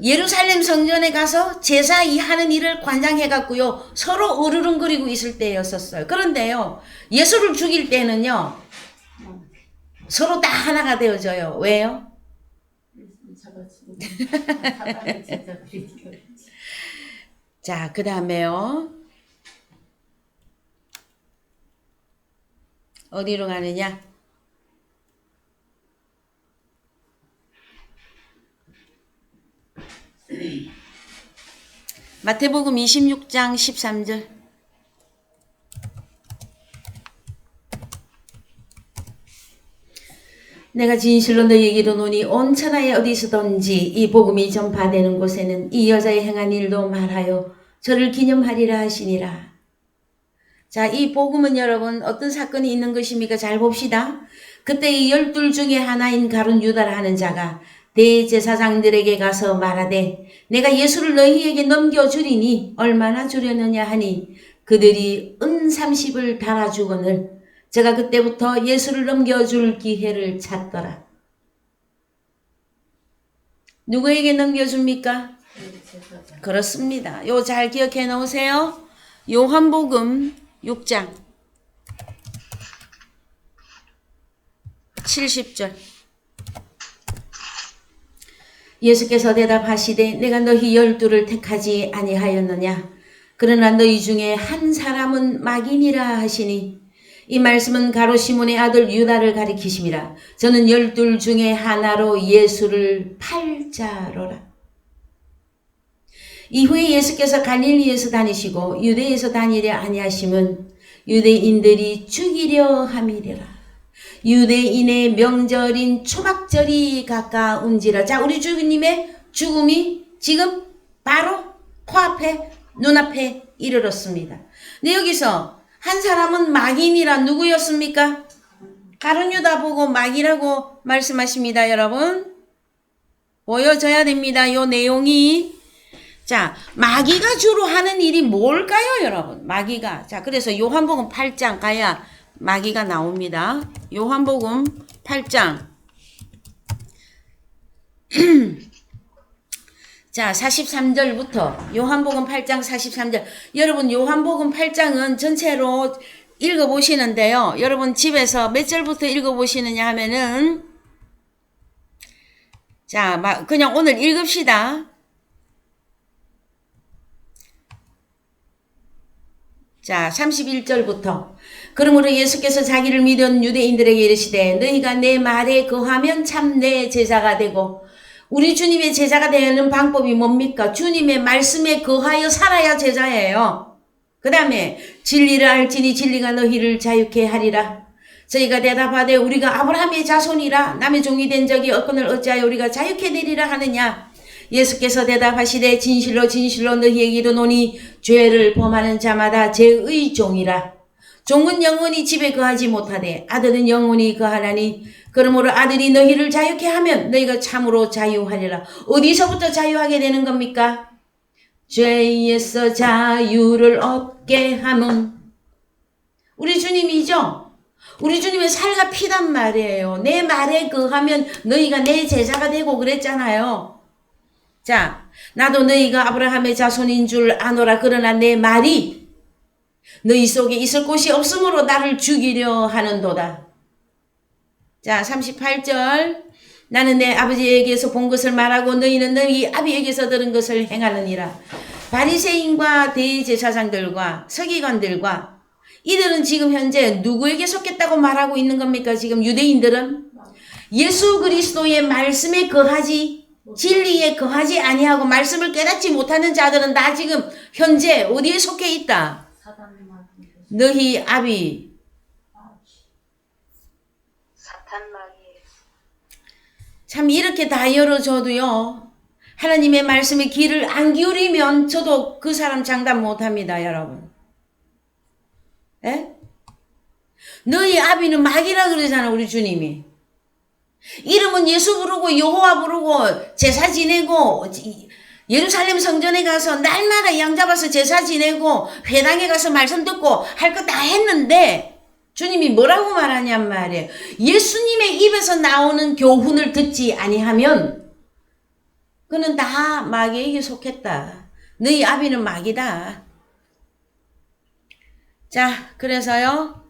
예루살렘 성전에 가서 제사 하는 일을 관장해갔고요. 서로 으르렁거리고 있을 때였었어요. 그런데요, 예수를 죽일 때는요, 서로 다 하나가 되어져요. 왜요? 자, 그 다음에요. 어디로 가느냐? 마태복음 26장 13절. 내가 진실로 너희에게 이르노니 온 천하에 어디서든지 이 복음이 전파되는 곳에는 이 여자의 행한 일도 말하여 저를 기념하리라 하시니라. 자, 이 복음은 여러분 어떤 사건이 있는 것입니까? 잘 봅시다. 그때 이 12 중에 하나인 가룟 유다라 하는 자가 대제사장들에게 가서 말하되 내가 예수를 너희에게 넘겨주리니 얼마나 주려느냐 하니 그들이 은 30을 달아주거늘 제가 그때부터 예수를 넘겨줄 기회를 찾더라. 누구에게 넘겨줍니까? 그렇습니다. 요 잘 기억해 놓으세요. 요한복음 6장 70절. 예수께서 대답하시되 내가 너희 12를 택하지 아니하였느냐? 그러나 너희 중에 한 사람은 마귀니라 하시니 이 말씀은 가롯 시몬의 아들 유다를 가리키심이라. 저는 12 중에 하나로 예수를 팔 자로라. 이후에 예수께서 갈릴리에서 다니시고 유대에서 다니려 아니하심은 유대인들이 죽이려 함이리라. 유대인의 명절인 초막절이 가까운지라. 자, 우리 주님의 죽음이 지금 바로 코앞에 눈앞에 이르렀습니다. 근데 여기서 한 사람은 마귀니라. 누구였습니까? 가룟 유다 보고 마귀라고 말씀하십니다. 여러분 보여줘야 됩니다. 요 내용이. 자, 마귀가 주로 하는 일이 뭘까요, 여러분? 마귀가. 자, 그래서 요한복음 8장 가야 마귀가 나옵니다. 요한복음 8장. 자, 43절부터 요한복음 8장 43절. 여러분, 요한복음 8장은 전체로 읽어보시는데요. 여러분 집에서 몇 절부터 읽어보시느냐 하면은, 자, 그냥 오늘 읽읍시다. 자, 31절부터. 그러므로 예수께서 자기를 믿은 유대인들에게 이르시되 너희가 내 말에 거하면 참 내 제자가 되고, 우리 주님의 제자가 되는 방법이 뭡니까? 주님의 말씀에 거하여 살아야 제자예요. 그 다음에 진리를 알지니 진리가 너희를 자유케 하리라. 저희가 대답하되 우리가 아브라함의 자손이라 남의 종이 된 적이 없거늘 어찌하여 우리가 자유케 되리라 하느냐. 예수께서 대답하시되 진실로 진실로 너희에게 이르노니 죄를 범하는 자마다 죄의 종이라. 종은 영원히 집에 거하지 못하되 아들은 영원히 거하나니 그러므로 아들이 너희를 자유케 하면 너희가 참으로 자유하리라. 어디서부터 자유하게 되는 겁니까? 죄에서 자유를 얻게 함은 우리 주님이죠. 우리 주님의 살과 피단 말이에요. 내 말에 거하면 너희가 내 제자가 되고 그랬잖아요. 자, 나도 너희가 아브라함의 자손인 줄 아노라. 그러나 내 말이 너희 속에 있을 곳이 없으므로 나를 죽이려 하는도다. 자, 38절. 나는 내 아버지에게서 본 것을 말하고 너희는 너희 아비에게서 들은 것을 행하느니라. 바리새인과 대제사장들과 서기관들과 이들은 지금 현재 누구에게 속했다고 말하고 있는 겁니까? 지금 유대인들은 예수 그리스도의 말씀에 거하지, 진리에 거하지 아니하고 말씀을 깨닫지 못하는 자들은 다 지금 현재 어디에 속해 있다? 너희 아비 참 이렇게 다 열어줘도요, 하나님의 말씀에 귀를 안 기울이면 저도 그 사람 장담 못합니다. 여러분. 에? 너희 아비는 마귀라 그러잖아. 우리 주님이. 이름은 예수 부르고 여호와 부르고 제사 지내고 예루살렘 성전에 가서 날마다 양 잡아서 제사 지내고 회당에 가서 말씀 듣고 할 거 다 했는데 주님이 뭐라고 말하냔 말이에요. 예수님의 입에서 나오는 교훈을 듣지 아니하면 그는 다 마귀에게 속했다. 너희 아비는 마귀다. 자, 그래서요.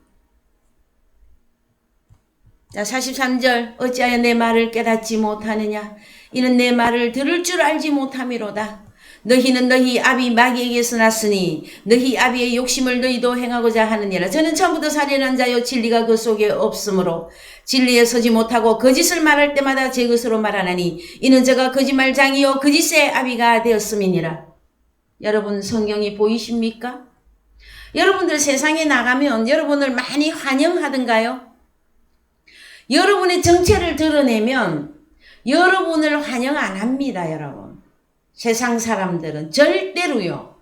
자, 43절. 어찌하여 내 말을 깨닫지 못하느냐. 이는 내 말을 들을 줄 알지 못함이로다. 너희는 너희 아비 마귀에게서 났으니 너희 아비의 욕심을 너희도 행하고자 하느니라. 저는 처음부터 살인한 자요 진리가 그 속에 없으므로 진리에 서지 못하고 거짓을 말할 때마다 제 것으로 말하나니 이는 저가 거짓말장이요 거짓의 아비가 되었음이니라. 여러분 성경이 보이십니까? 여러분들 세상에 나가면 여러분을 많이 환영하던가요? 여러분의 정체를 드러내면 여러분을 환영 안 합니다. 여러분. 세상 사람들은 절대로요.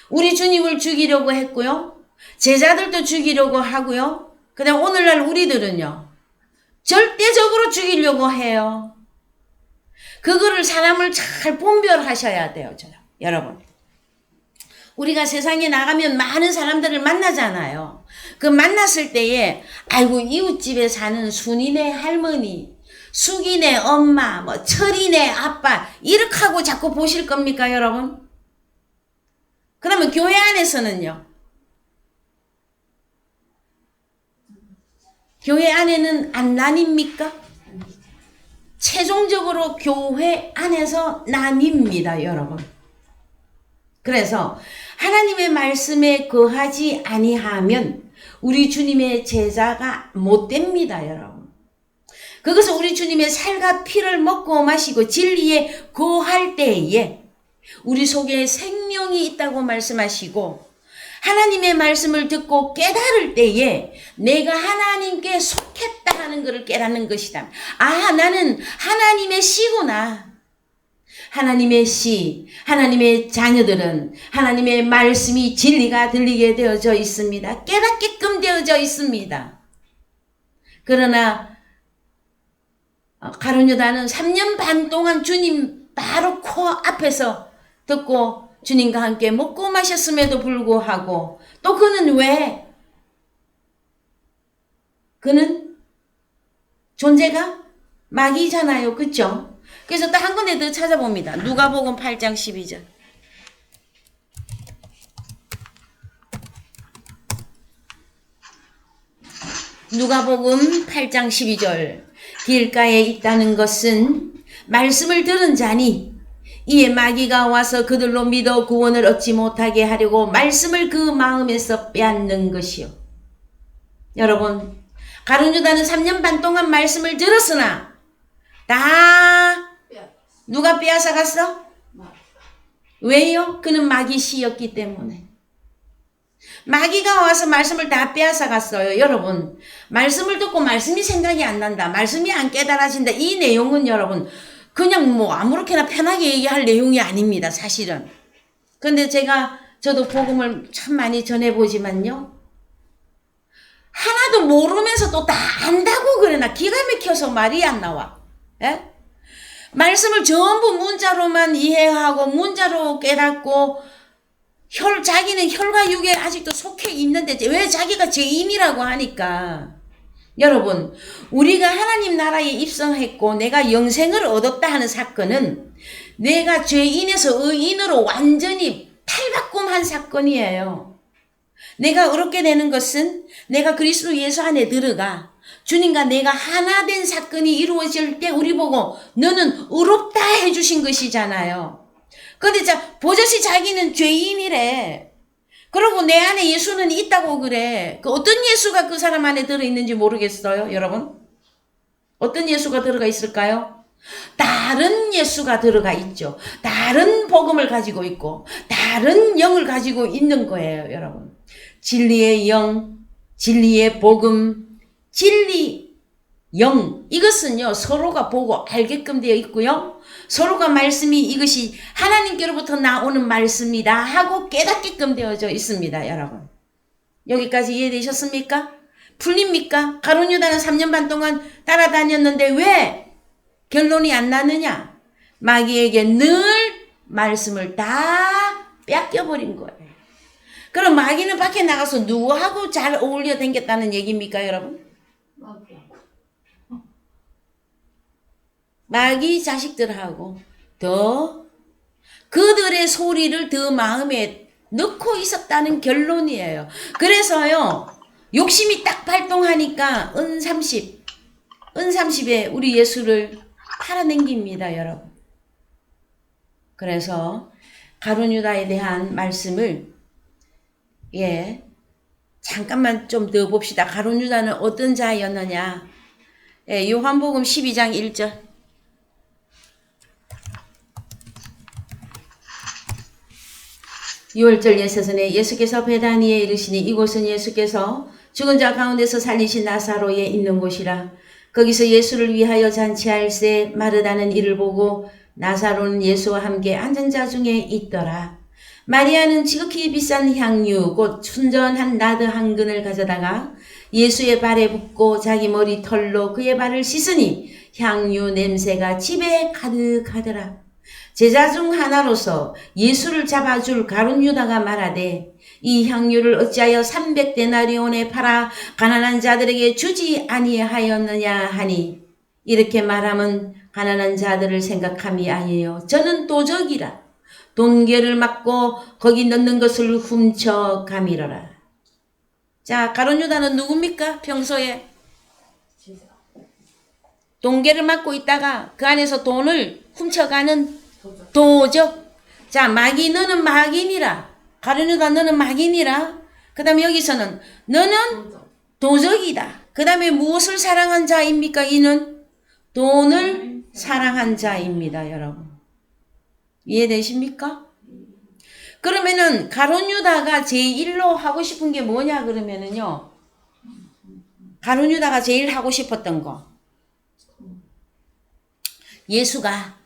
우리 주님을 죽이려고 했고요. 제자들도 죽이려고 하고요. 그냥 오늘날 우리들은요. 절대적으로 죽이려고 해요. 그거를 사람을 잘 분별하셔야 돼요. 여러분. 우리가 세상에 나가면 많은 사람들을 만나잖아요. 그 만났을 때에 아이고 이웃집에 사는 순이네 할머니, 숙이네 엄마, 뭐 철이네 아빠 이렇게 하고 자꾸 보실 겁니까 여러분? 그러면 교회 안에서는요. 교회 안에는 안 나뉩니까? 최종적으로 교회 안에서 나뉩니다 여러분. 그래서 하나님의 말씀에 거하지 아니하면 우리 주님의 제자가 못 됩니다 여러분. 그것은 우리 주님의 살과 피를 먹고 마시고 진리에 거할 때에 우리 속에 생명이 있다고 말씀하시고 하나님의 말씀을 듣고 깨달을 때에 내가 하나님께 속했다 하는 것을 깨닫는 것이다. 아, 나는 하나님의 씨구나. 하나님의 씨, 하나님의 자녀들은 하나님의 말씀이 진리가 들리게 되어져 있습니다. 깨닫게끔 되어져 있습니다. 그러나 가룟 유다는 3년 반 동안 주님 바로 코앞에서 듣고 주님과 함께 먹고 마셨음에도 불구하고 또 그는 왜? 그는 존재가 마귀잖아요. 그쵸? 그래서 또 한 군데 더 찾아봅니다. 누가복음 8장 12절. 누가복음 8장 12절 길가에 있다는 것은 말씀을 들은 자니 이에 마귀가 와서 그들로 믿어 구원을 얻지 못하게 하려고 말씀을 그 마음에서 빼앗는 것이요. 여러분, 가룟 유다는 3년 반 동안 말씀을 들었으나 다 누가 빼앗아 갔어? 왜요? 그는 마귀씨였기 때문에. 마귀가 와서 말씀을 다 빼앗아 갔어요. 여러분, 말씀을 듣고 말씀이 생각이 안 난다. 말씀이 안 깨달아진다. 이 내용은 여러분 그냥 뭐 아무렇게나 편하게 얘기할 내용이 아닙니다. 사실은. 근데 저도 복음을 참 많이 전해보지만요. 하나도 모르면서 또 다 안다고 그래. 나 기가 막혀서 말이 안 나와. 예? 말씀을 전부 문자로만 이해하고 문자로 깨닫고 자기는 혈과 육에 아직도 속해 있는데 왜 자기가 죄인이라고 하니까. 여러분, 우리가 하나님 나라에 입성했고 내가 영생을 얻었다 하는 사건은 내가 죄인에서 의인으로 완전히 탈바꿈한 사건이에요. 내가 의롭게 되는 것은 내가 그리스도 예수 안에 들어가 주님과 내가 하나 된 사건이 이루어질 때 우리 보고 너는 의롭다 해주신 것이잖아요. 근데 버젓이 자기는 죄인이래. 그리고 내 안에 예수는 있다고 그래. 그 어떤 예수가 그 사람 안에 들어있는지 모르겠어요, 여러분? 어떤 예수가 들어가 있을까요? 다른 예수가 들어가 있죠. 다른 복음을 가지고 있고 다른 영을 가지고 있는 거예요, 여러분. 진리의 영, 진리의 복음, 진리 영, 이것은요 서로가 보고 알게끔 되어 있고요. 서로가 말씀이 이것이 하나님께로부터 나오는 말씀이다 하고 깨닫게끔 되어져 있습니다. 여러분, 여기까지 이해되셨습니까? 풀립니까? 가룟 유다는 3년 반 동안 따라다녔는데 왜 결론이 안 나느냐? 마귀에게 늘 말씀을 다 뺏겨버린 거예요. 그럼 마귀는 밖에 나가서 누구하고 잘 어울려 댕겼다는 얘기입니까, 여러분? 마귀 자식들하고 더 그들의 소리를 더 마음에 넣고 있었다는 결론이에요. 그래서요, 욕심이 딱 발동하니까 은30에 우리 예수를 팔아넘깁니다, 여러분. 그래서 가룟 유다에 대한 말씀을 잠깐만 좀 더 봅시다. 가룟 유다는 어떤 자였느냐? 요한복음 12장 1절. 6월절 예세선에 예수께서 베다니에 이르시니 이곳은 예수께서 죽은 자 가운데서 살리신 나사로에 있는 곳이라. 거기서 예수를 위하여 잔치할새 마르다는 이를 보고 나사로는 예수와 함께 앉은 자 중에 있더라. 마리아는 지극히 비싼 향유 곧 순전한 나드 한 근을 가져다가 예수의 발에 붓고 자기 머리 털로 그의 발을 씻으니 향유 냄새가 집에 가득하더라. 제자 중 하나로서 예수를 잡아줄 가룟 유다가 말하되 이 향유를 어찌하여 300데나리온에 팔아 가난한 자들에게 주지 아니하였느냐 하니, 이렇게 말하면 가난한 자들을 생각함이 아니에요. 저는 도적이라 돈계를 맞고 거기 넣는 것을 훔쳐가미러라. 자, 가룟 유다는 누굽니까? 평소에 돈계를 맞고 있다가 그 안에서 돈을 훔쳐가는 도적. 자, 마귀 너는 마귀니라. 가룟 유다 너는 마귀니라. 그 다음에 여기서는 너는 도적이다. 그 다음에 무엇을 사랑한 자입니까? 이는 돈을 사랑한 자입니다. 여러분, 이해되십니까? 그러면은 가룟 유다가 제1로 하고 싶은 게 뭐냐 그러면은요, 가룟 유다가 제일 하고 싶었던 거, 예수가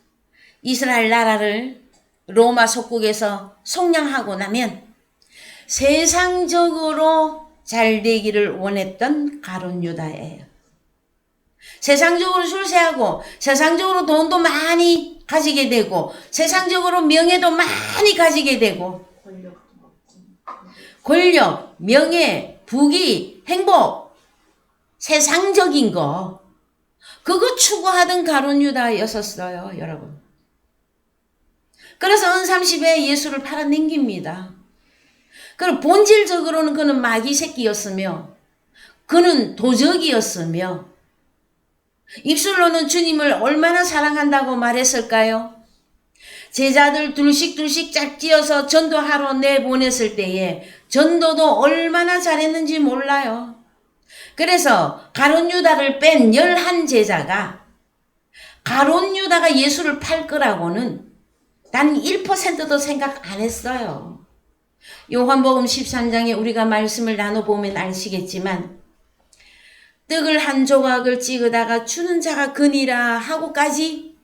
이스라엘 나라를 로마 속국에서 속량하고 나면 세상적으로 잘 되기를 원했던 가룟 유다예요. 세상적으로 출세하고 세상적으로 돈도 많이 가지게 되고 세상적으로 명예도 많이 가지게 되고 권력, 명예, 부귀, 행복, 세상적인 거 그거 추구하던 가룟 유다였었어요, 여러분. 그래서 은30에 예수를 팔아넘깁니다. 그럼 본질적으로는 그는 마귀 새끼였으며 그는 도적이었으며 입술로는 주님을 얼마나 사랑한다고 말했을까요? 제자들 둘씩 짝지어서 전도하러 내보냈을 때에 전도도 얼마나 잘했는지 몰라요. 그래서 가룟 유다를 뺀 11제자가 가룟 유다가 예수를 팔 거라고는 단 1%도 생각 안 했어요. 요한복음 13장에 우리가 말씀을 나눠보면 아시겠지만 떡을 한 조각을 찍어다가 주는 자가 그니라 하고까지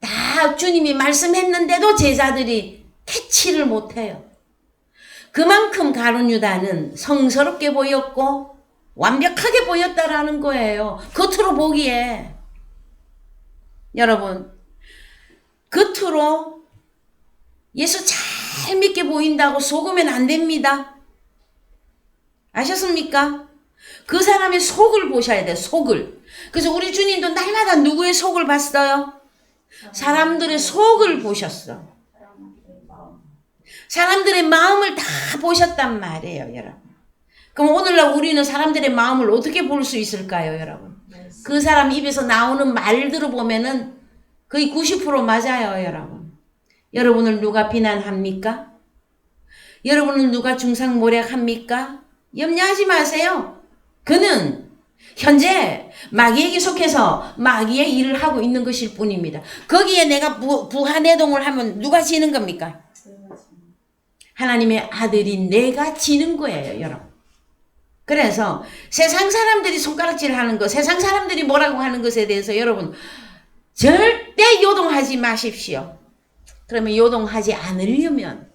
다 주님이 말씀했는데도 제자들이 캐치를 못해요. 그만큼 가룟 유다는 성스럽게 보였고 완벽하게 보였다라는 거예요. 겉으로 보기에. 여러분, 겉으로 예수 잘 믿게 보인다고 속으면 안 됩니다. 아셨습니까? 그 사람의 속을 보셔야 돼요. 속을. 그래서 우리 주님도 날마다 누구의 속을 봤어요? 사람들의 속을 보셨어. 사람들의 마음을 다 보셨단 말이에요, 여러분. 그럼 오늘날 우리는 사람들의 마음을 어떻게 볼 수 있을까요, 여러분? 그 사람 입에서 나오는 말들을 보면은 거의 90% 맞아요, 여러분. 여러분을 누가 비난합니까? 여러분을 누가 중상모략합니까? 염려하지 마세요. 그는 현재 마귀에게 속해서 마귀의 일을 하고 있는 것일 뿐입니다. 거기에 내가 부하내동을 하면 누가 지는 겁니까? 하나님의 아들인 내가 지는 거예요, 여러분. 그래서 세상 사람들이 손가락질하는 것, 세상 사람들이 뭐라고 하는 것에 대해서 여러분 절대 요동하지 마십시오. 그러면 요동하지 않으려면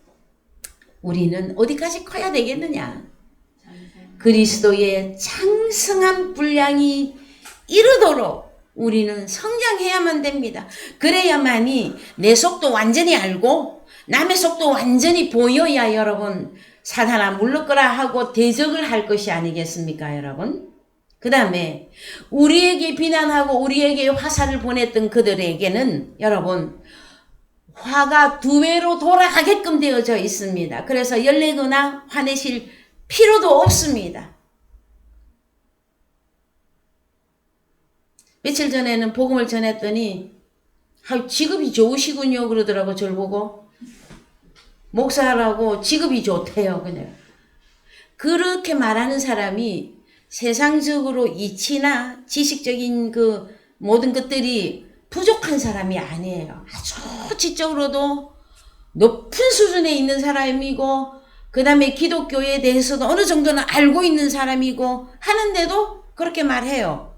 우리는 어디까지 커야 되겠느냐? 그리스도의 장성한 분량이 이르도록 우리는 성장해야만 됩니다. 그래야만이 내 속도 완전히 알고 남의 속도 완전히 보여야 여러분 사탄아 물러거라 하고 대적을 할 것이 아니겠습니까, 여러분? 그 다음에 우리에게 비난하고 우리에게 화살을 보냈던 그들에게는 여러분 화가 2배로 돌아가게끔 되어져 있습니다. 그래서 열내거나 화내실 필요도 없습니다. 며칠 전에는 복음을 전했더니 직업이 좋으시군요 그러더라고. 저를 보고 목사라고 직업이 좋대요. 그냥 그렇게 말하는 사람이 세상적으로 이치나 지식적인 그 모든 것들이 부족한 사람이 아니에요. 아주 지적으로도 높은 수준에 있는 사람이고 그 다음에 기독교에 대해서도 어느 정도는 알고 있는 사람이고 하는데도 그렇게 말해요.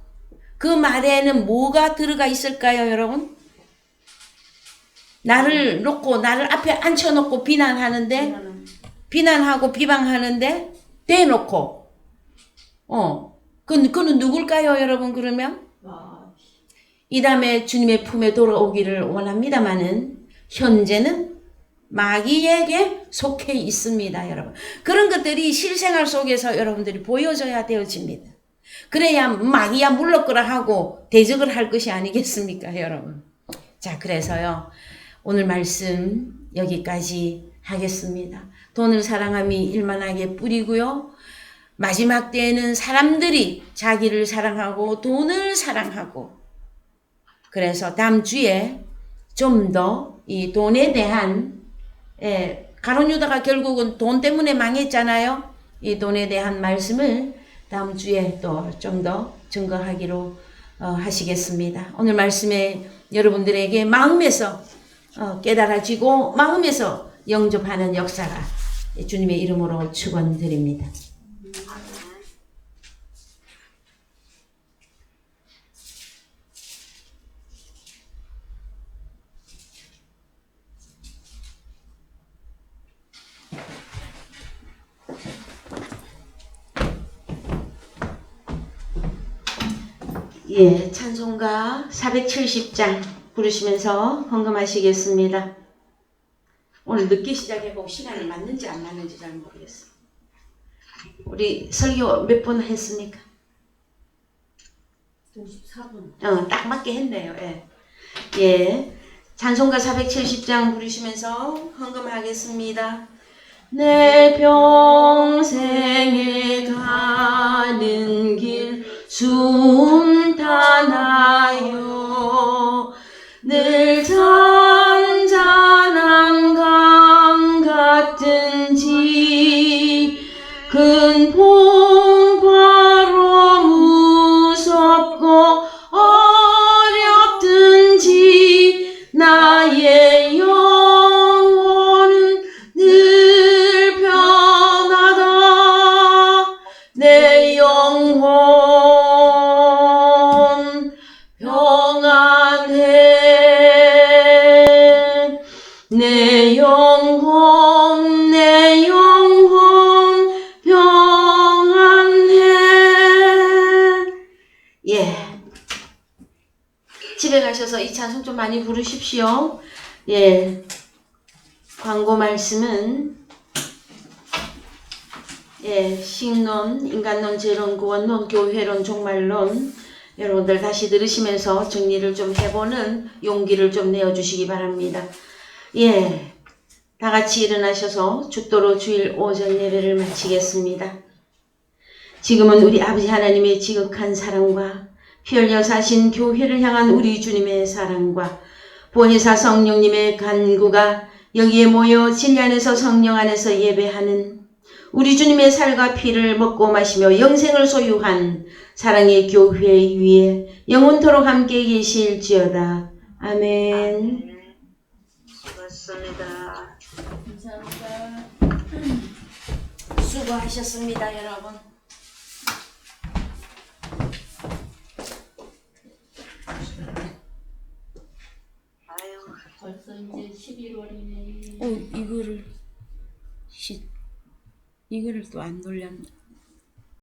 그 말에는 뭐가 들어가 있을까요, 여러분? 나를 앞에 앉혀놓고 비난하고 비방하는데 대놓고 그는 누굴까요, 여러분? 그러면 이 다음에 주님의 품에 돌아오기를 원합니다마는 현재는 마귀에게 속해 있습니다, 여러분. 그런 것들이 실생활 속에서 여러분들이 보여줘야 되어집니다. 그래야 마귀야 물러거라 하고 대적을 할 것이 아니겠습니까, 여러분. 자, 그래서요 오늘 말씀 여기까지 하겠습니다. 돈을 사랑함이 일만하게 뿌리고요. 마지막 때에는 사람들이 자기를 사랑하고 돈을 사랑하고 그래서 다음 주에 좀 더 이 돈에 대한 가룟 유다가 결국은 돈 때문에 망했잖아요. 이 돈에 대한 말씀을 다음 주에 또 좀 더 증거하기로 하시겠습니다. 오늘 말씀에 여러분들에게 마음에서 깨달아지고 마음에서 영접하는 역사가 주님의 이름으로 축원드립니다. 예, 찬송가 470장 부르시면서 헌금하시겠습니다. 오늘 늦게 시작해보고 시간이 맞는지 안 맞는지 잘 모르겠어요. 우리 설교 몇 분 했습니까? 54분. 딱 맞게 했네요. 예. 예. 찬송가 470장 부르시면서 헌금하겠습니다. 내 평생에 가는 길 순탄하여 늘 잔잔한 강 같은지 큰 풍파로 무섭고 어렵든지 나의 영혼은 늘 편하다 내 영혼 평안해 내 영혼 평안해. 예. 집에 가셔서 이 찬송 좀 많이 부르십시오. 예. 광고 말씀은 예, 신론, 인간론, 재론, 구원론, 교회론, 종말론 여러분들 다시 들으시면서 정리를 좀 해보는 용기를 좀 내어주시기 바랍니다. 예, 다 같이 일어나셔서 죽도록 주일 오전 예배를 마치겠습니다. 지금은 우리 아버지 하나님의 지극한 사랑과 피 흘려 사신 교회를 향한 우리 주님의 사랑과 보혜사 성령님의 간구가 여기에 모여 진리 안에서 성령 안에서 예배하는 우리 주님의 살과 피를 먹고 마시며 영생을 소유한 사랑의 교회 위에 영원토록 함께 계실지어다. 아멘. 수고하셨습니다. 감사합니다. 수고하셨습니다, 여러분. 벌써 이제 11월이네. 이거를 또 안 돌렸나?